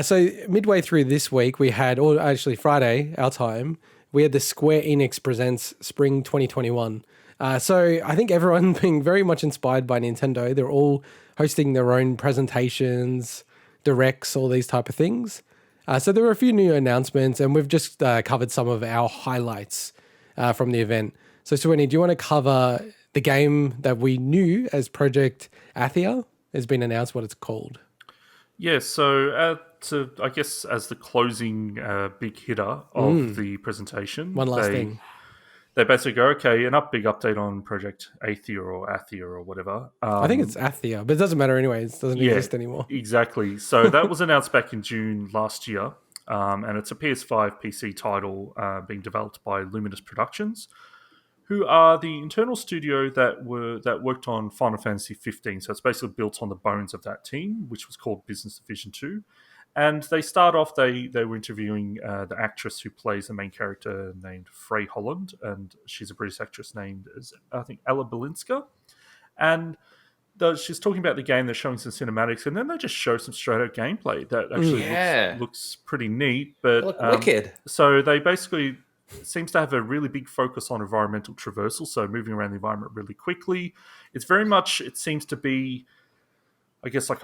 So midway through this week, we had, or actually Friday, our time, we had the Square Enix Presents Spring 2021. So I think everyone being very much inspired by Nintendo. They're all hosting their own presentations, directs, all these type of things. So there were a few new announcements, and we've just covered some of our highlights from the event. So Sweeney, do you want to cover the game that we knew as Project Athia has been announced, what it's called? Yeah, so I guess as the closing big hitter of the presentation, One last thing. They basically go, okay, big update on Project Athia or whatever. I think it's Athia, but it doesn't matter anyway. It doesn't exist anymore. Exactly. So that was announced back in June last year, and it's a PS5 PC title being developed by Luminous Productions, who are the internal studio that worked on Final Fantasy 15. So it's basically built on the bones of that team, which was called Business Division 2. And they start off, they were interviewing the actress who plays the main character named Frey Holand, and she's a British actress named, I think, Ella Balinska. And she's talking about the game, they're showing some cinematics, and then they just show some straight-out gameplay that actually looks pretty neat. But wicked. So they basically seems to have a really big focus on environmental traversal, so moving around the environment really quickly. It's very much, it seems to be, I guess, like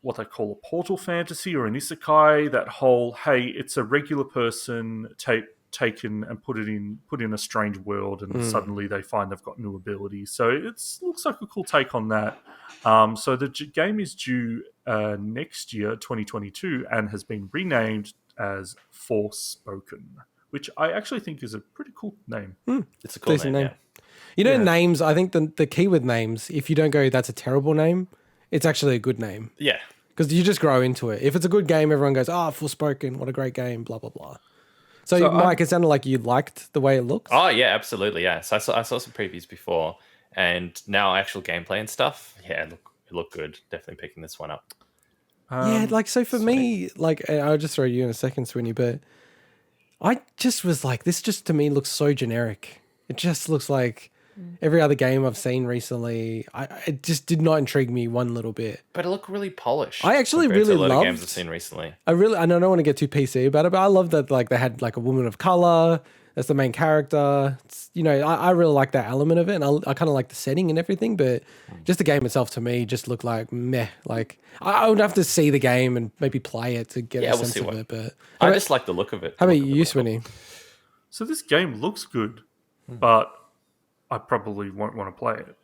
what they call a portal fantasy or an isekai, that whole, hey, it's a regular person taken and put in a strange world, and suddenly they find they've got new abilities. So it looks like a cool take on that. So the game is due next year, 2022, and has been renamed as Forspoken, which I actually think is a pretty cool name. It's a cool name. Yeah. You know, names, I think the key with names, if you don't go, that's a terrible name, it's actually a good name. Yeah. Because you just grow into it. If it's a good game, everyone goes, Forspoken, what a great game, blah, blah, blah. So Mike, it sounded like you liked the way it looks. Oh, yeah, absolutely, yeah. So I saw some previews before, and now actual gameplay and stuff, yeah, it looked good. Definitely picking this one up. So for me, I'll just throw you in a second, Swinny, but I just was like, this just to me looks so generic. It just looks like every other game I've seen recently. It just did not intrigue me one little bit. But it looked really polished. I actually really loved a lot of games I've seen recently. And I don't want to get too PC about it, but I love that they had like a woman of color as the main character. It's, I really like that element of it, and I kind of like the setting and everything. But just the game itself to me just looked like meh. Like I would have to see the game and maybe play it to get a sense of it. But I just like the look of it. How about you, Swinny? So this game looks good, but I probably won't want to play it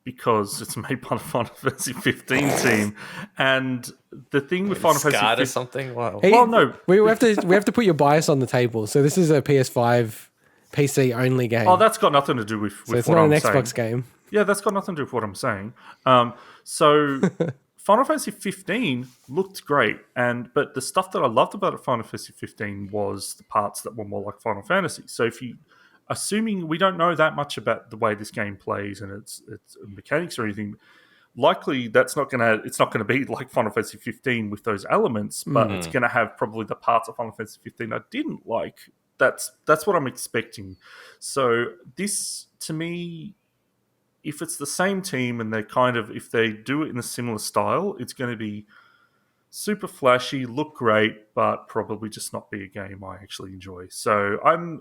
because it's made by the Final Fantasy 15 team. And the thing with Final Fantasy 15 or something. Wow. Well, no, we have to put your bias on the table. So this is a PS5 PC only game. Oh, that's got nothing to do with so it's what not I'm an saying. Xbox game. Yeah, that's got nothing to do with what I'm saying. So Final Fantasy 15 looked great, but the stuff that I loved about Final Fantasy 15 was the parts that were more like Final Fantasy. So assuming we don't know that much about the way this game plays and its mechanics or anything, likely it's not gonna be like Final Fantasy 15 with those elements, but it's gonna have probably the parts of Final Fantasy 15 I didn't like. That's what I'm expecting. So this, to me, if it's the same team and if they do it in a similar style, it's going to be super flashy, look great, but probably just not be a game I actually enjoy. So I'm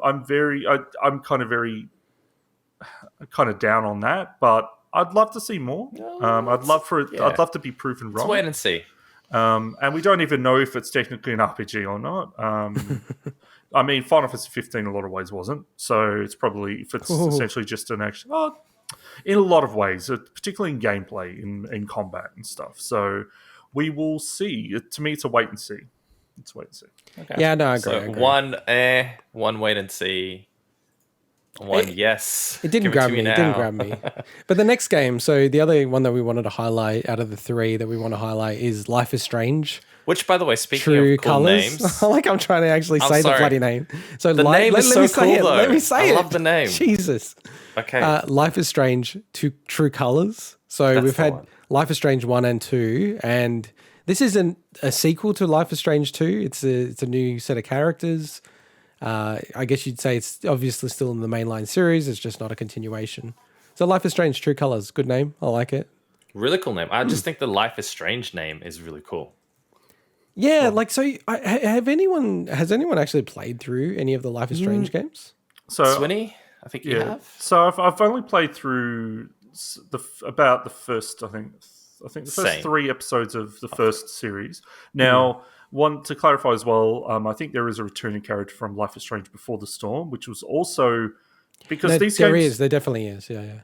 kind of down on that, but I'd love to see more. I'd love to be proven wrong. Let's wait and see. And we don't even know if it's technically an RPG or not. I mean, Final Fantasy 15 in a lot of ways wasn't. So it's probably, if it's essentially just an action, in a lot of ways, particularly in gameplay, in combat and stuff. So we will see. To me, it's a wait and see. It's wait and see. Okay. Yeah, no, I agree. So one wait and see. Yes. It didn't grab me. It didn't grab me. But the next game, so the other one that we wanted to highlight out of the three that we want to highlight is Life is Strange. Which, by the way, speaking of cool names... I'm trying to actually say the bloody name. So the name is so cool, though. Let me say it. I love the name. Jesus. Okay. Life is Strange to True Colors. So we've had Life is Strange 1 and 2, and this isn't a sequel to Life is Strange 2. It's a new set of characters. I guess you'd say it's obviously still in the mainline series. It's just not a continuation. So Life is Strange, True Colors. Good name. I like it. Really cool name. I just think the Life is Strange name is really cool. Yeah, like so. Has anyone actually played through any of the Life is Strange games? So Swinny, I think you yeah, have. so I've only played through about the first, I think the first Same. 3 episodes of the first series. Now, one to clarify as well, I think there is a returning character from Life is Strange Before the Storm, which was also because these games. There definitely is. Yeah, yeah.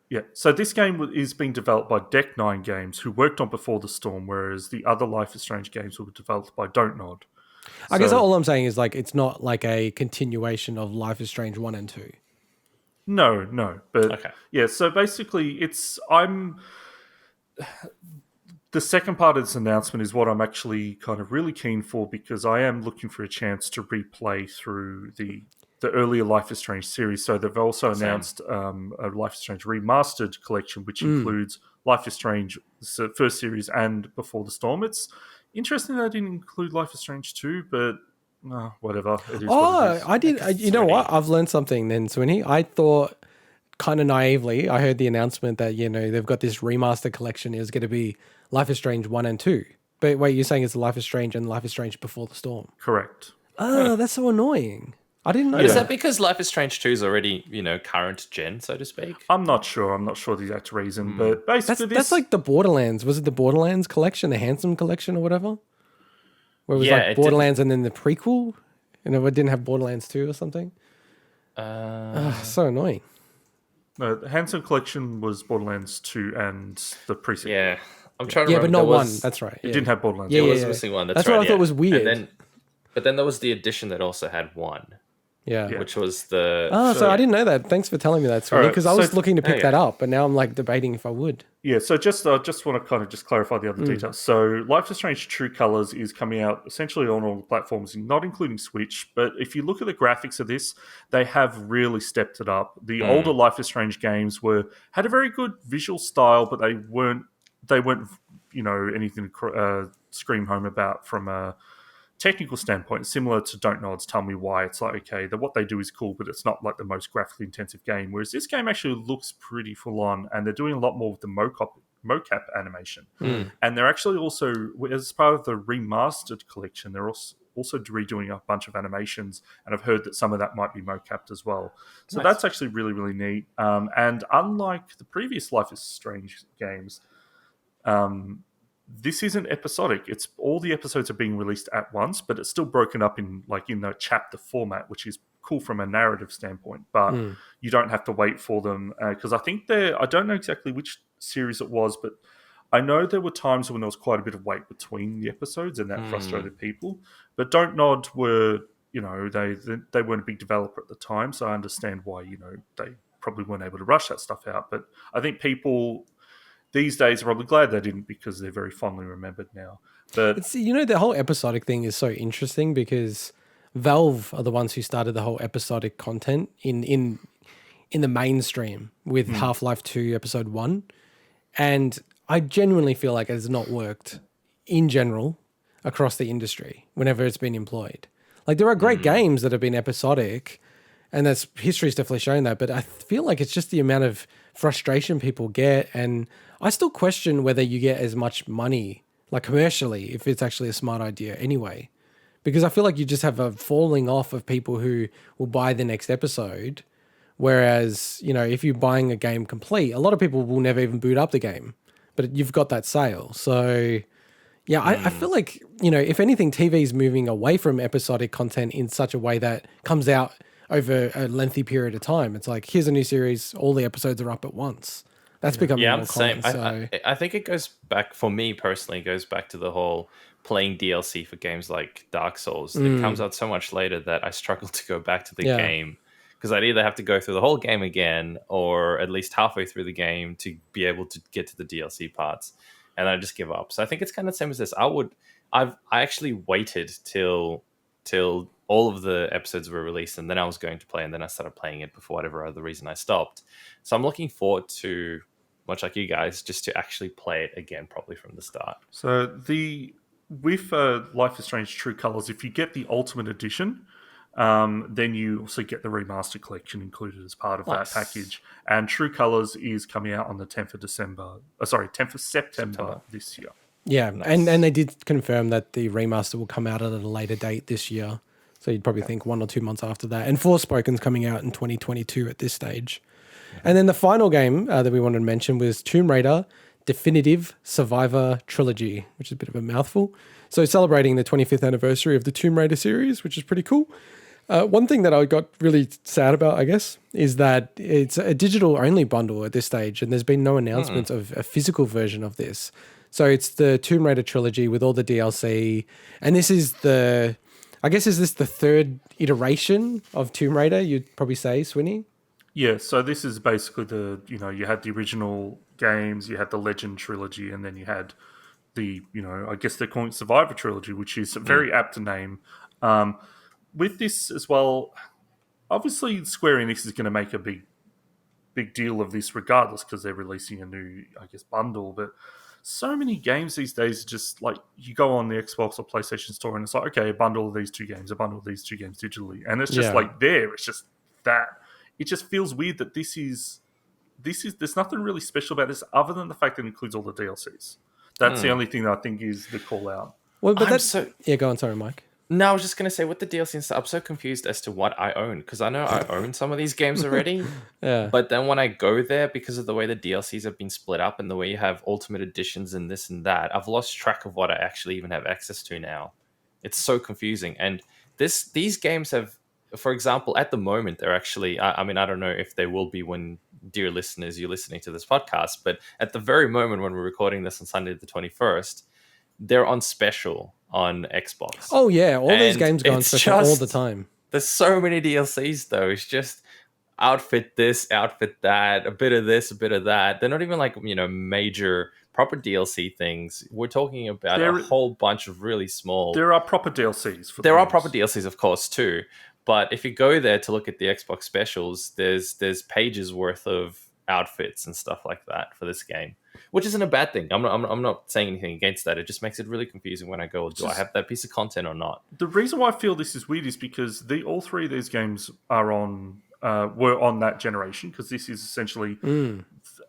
Yeah, so this game is being developed by Deck Nine Games, who worked on Before the Storm, whereas the other Life is Strange games were developed by Don't Nod. I guess all I'm saying is like it's not like a continuation of Life is Strange 1 and 2. No, but Okay. yeah. So basically, I'm the second part of this announcement is what I'm actually kind of really keen for because I am looking for a chance to replay through the earlier Life is Strange series. So they've also announced a Life is Strange Remastered Collection, which includes Life is Strange first series and Before the Storm. It's interesting they didn't include Life is Strange 2, but whatever. It is what it is. I did. You know what? I've learned something then, Swinny. I thought kind of naively, I heard the announcement that, they've got this remaster collection is going to be Life is Strange 1 and 2. But wait, you're saying it's Life is Strange and Life is Strange Before the Storm? Correct. Oh, that's so annoying. I didn't know Is that. that because Life is Strange 2 is already, current gen, so to speak? I'm not sure. I'm not sure the exact reason, but basically That's like the Borderlands. Was it the Borderlands collection, the Handsome collection or whatever? Where it was like Borderlands and then the prequel? And it didn't have Borderlands 2 or something? So annoying. No, the Handsome Collection was Borderlands 2 and the prequel. Yeah. I'm trying to Yeah, remember. but not one. That's right. It didn't have Borderlands. Yeah, There yeah, was yeah. missing one. That's right, what I thought was weird. But then there was the edition that also had one, Yeah. which was the... Oh, so I didn't know that. Thanks for telling me that, Swinny, Alright, because I was so- looking to pick yeah. that up, but now I'm like debating if I would. Yeah, so just want to kind of just clarify the other details. So Life is Strange True Colors is coming out essentially on all the platforms, not including Switch. But if you look at the graphics of this, they have really stepped it up. The older Life is Strange games had a very good visual style, but they weren't anything to scream home about from a technical standpoint, similar to Don't Nod's Tell Me Why. It's like, okay, what they do is cool, but it's not like the most graphically intensive game. Whereas this game actually looks pretty full on, and they're doing a lot more with the mocap animation. And they're actually also, as part of the remastered collection, they're also redoing a bunch of animations, and I've heard that some of that might be mocapped as well. So that's actually really, really neat. And unlike the previous Life is Strange games, this isn't episodic. It's all the episodes are being released at once, but it's still broken up in the chapter format, which is cool from a narrative standpoint. But you don't have to wait for them because I think I don't know exactly which series it was, but I know there were times when there was quite a bit of wait between the episodes, and that frustrated people. But Don't Nod were, they weren't a big developer at the time, so I understand why they probably weren't able to rush that stuff out. But I think people these days are probably glad they didn't because they're very fondly remembered now. But It's, the whole episodic thing is so interesting because Valve are the ones who started the whole episodic content in the mainstream with Half-Life 2 Episode 1. And I genuinely feel like it has not worked in general across the industry whenever it's been employed. Like there are great games that have been episodic, and history's definitely shown that, but I feel like it's just the amount of frustration people get, and I still question whether you get as much money, like commercially, if it's actually a smart idea anyway. Because I feel like you just have a falling off of people who will buy the next episode, whereas, if you're buying a game complete, a lot of people will never even boot up the game, but you've got that sale. So yeah, I feel like, if anything, TV's moving away from episodic content in such a way that comes out over a lengthy period of time. It's like, here's a new series, all the episodes are up at once. That's becoming more common. I think it goes back, for me personally, it goes back to the whole playing DLC for games like Dark Souls. It comes out so much later that I struggle to go back to the game because I'd either have to go through the whole game again or at least halfway through the game to be able to get to the DLC parts. And I just give up. So I think it's kind of the same as this. I actually waited till all of the episodes were released, and then I was going to play, and then I started playing it for whatever other reason I stopped. So I'm looking forward to, much like you guys, just to actually play it again properly from the start. So with Life is Strange True Colors, if you get the Ultimate Edition, then you also get the Remaster Collection included as part of that package. And True Colors is coming out on the 10th of September this year. Yeah, Nice. and they did confirm that the remaster will come out at a later date this year. So you'd probably think 1 or 2 months after that. And Forspoken's coming out in 2022 at this stage. And then the final game that we wanted to mention was Tomb Raider Definitive Survivor Trilogy, which is a bit of a mouthful. So celebrating the 25th anniversary of the Tomb Raider series, which is pretty cool. One thing that I got really sad about, I guess, is that it's a digital-only bundle at this stage, and there's been no announcements of a physical version of this. So it's the Tomb Raider trilogy with all the DLC, and this is I guess, is this the third iteration of Tomb Raider, you'd probably say, Swinny? Yeah, so this is basically you had the original games, you had the Legend trilogy, and then you had the, I guess they're calling it Survivor trilogy, which is a very apt name. With this as well, obviously Square Enix is going to make a big deal of this regardless because they're releasing a new, I guess, bundle. But so many games these days are just like, you go on the Xbox or PlayStation Store and it's like, okay, a bundle of these two games, a bundle of these two games digitally. And it's just it's just that. It just feels weird that this is, there's nothing really special about this other than the fact that it includes all the DLCs. That's the only thing that I think is the call out. Well, but yeah, go on, sorry, Mike. No, I was just going to say, with the DLC and stuff, I'm so confused as to what I own, because I know I own some of these games already, but then when I go there, because of the way the DLCs have been split up and the way you have Ultimate Editions and this and that, I've lost track of what I actually even have access to now. It's so confusing. And these games have, for example, at the moment, they're actually, I mean, I don't know if they will be when, dear listeners, you're listening to this podcast, but at the very moment when we're recording this on Sunday the 21st, they're on special on Xbox. Oh yeah, all these games go on special all the time. There's so many DLCs though. It's just outfit this, outfit that, a bit of this, a bit of that. They're not even like, major proper DLC things. We're talking about a whole bunch of really small. There are proper DLCs for There are proper DLCs, of course, too. But if you go there to look at the Xbox specials, there's pages worth of outfits and stuff like that for this game, which isn't a bad thing. I'm not saying anything against that. It just makes it really confusing when I go, do I have that piece of content or not? The reason why I feel this is weird is because all three of these games are were on that generation, because this is essentially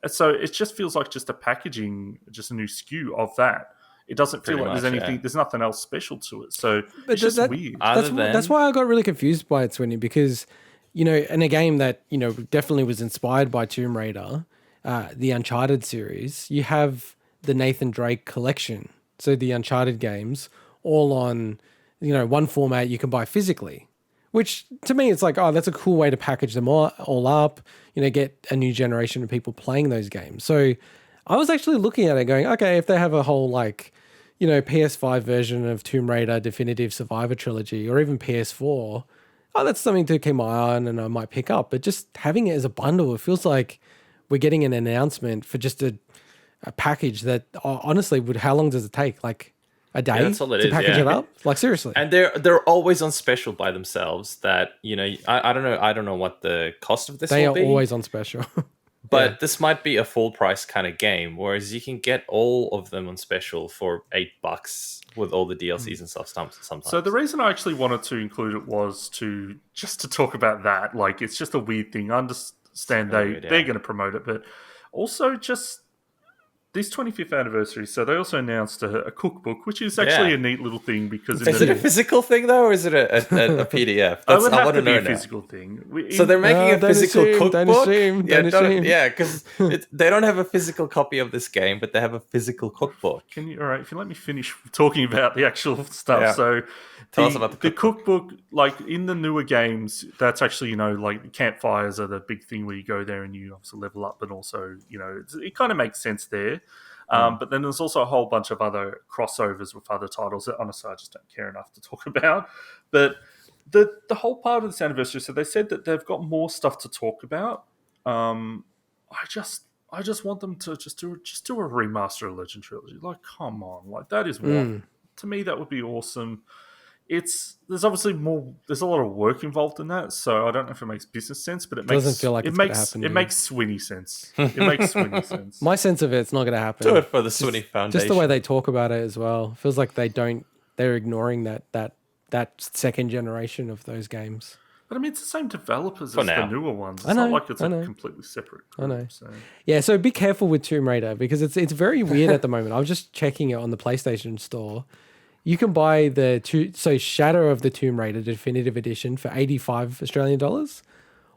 so it just feels like just a packaging, just a new SKU of that. It doesn't feel like there's anything. There's nothing else special to it. So it's just weird. That's why I got really confused by it, Swinny, because in a game that definitely was inspired by Tomb Raider, the Uncharted series, you have the Nathan Drake collection. So the Uncharted games all on one format you can buy physically, which to me it's like, oh, that's a cool way to package them all up. Get a new generation of people playing those games. So I was actually looking at it going, okay, if they have a whole PS5 version of Tomb Raider Definitive Survivor Trilogy, or even PS4, that's something to keep my eye on and I might pick up. But just having it as a bundle, it feels like we're getting an announcement for just a package that honestly how long does it take? Like a day to package it up? Like seriously. And they're always on special by themselves that, I don't know what the cost of this will be. They are always on special. But this might be a full price kind of game, whereas you can get all of them on special for $8 with all the DLCs and stuff sometimes. So the reason I actually wanted to include it was to talk about that. Like, it's just a weird thing. I understand they're going to promote it, but also just this 25th anniversary. So they also announced a cookbook, which is actually a neat little thing because is it a physical thing though, or is it a PDF? I want to know a physical thing. So they're making a physical cookbook. Yeah, because they don't have a physical copy of this game, but they have a physical cookbook. All right, if you let me finish talking about the actual stuff. Yeah. So tell us about the cookbook. Like in the newer games, that's actually like campfires are the big thing where you go there and you obviously level up, but also it kind of makes sense there. But then there's also a whole bunch of other crossovers with other titles that honestly I just don't care enough to talk about. But the whole part of this anniversary, so they said that they've got more stuff to talk about. I just want them to just do a remaster of Legend Trilogy. Like, come on, like that is what to me that would be awesome. There's obviously more. There's a lot of work involved in that, so I don't know if it makes business sense, but doesn't feel like it makes Swinny sense. It makes Swinny sense. My sense of it's not going to happen. Do it for the Swinny Foundation. Just the way they talk about it as well feels like they're ignoring that second generation of those games. But I mean, it's the same developers For as now. the newer ones. It's I know, not like it's I a know. completely separate group. know. So. Yeah, so be careful with Tomb Raider because it's very weird at the moment. I was just checking it on the PlayStation Store. You can buy Shadow of the Tomb Raider Definitive Edition for 85 Australian dollars,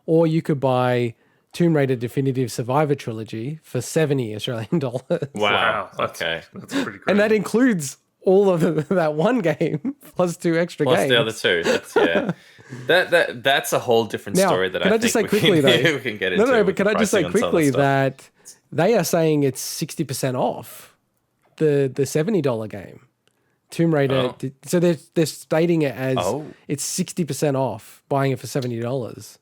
or you could buy Tomb Raider Definitive Survivor Trilogy for 70 Australian dollars. Wow. That's, Okay. That's pretty great. And that includes all of that one game plus 2 extra Plus games. the other 2. That's a whole different Now, story that can I I just think say quickly though? we can get into. No, but with can the I just say pricing on some of the quickly stuff. that they are saying it's 60% off the $70 game. Tomb Raider. Oh. So they're stating it as Oh. it's 60% off buying it for $70.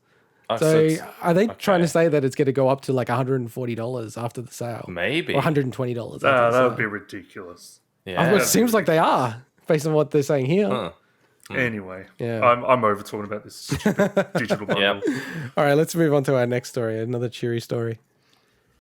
Oh, So it's- are they trying to okay. say that it's going to go up to like $140 after the sale? Maybe. Or $120 after the that sale? would be ridiculous. Yeah. It seems like they are, based on what they're saying here. Huh. Anyway, Yeah. I'm over talking about this stupid digital bundle. Yep. All right, let's move on to our next story, another cheery story.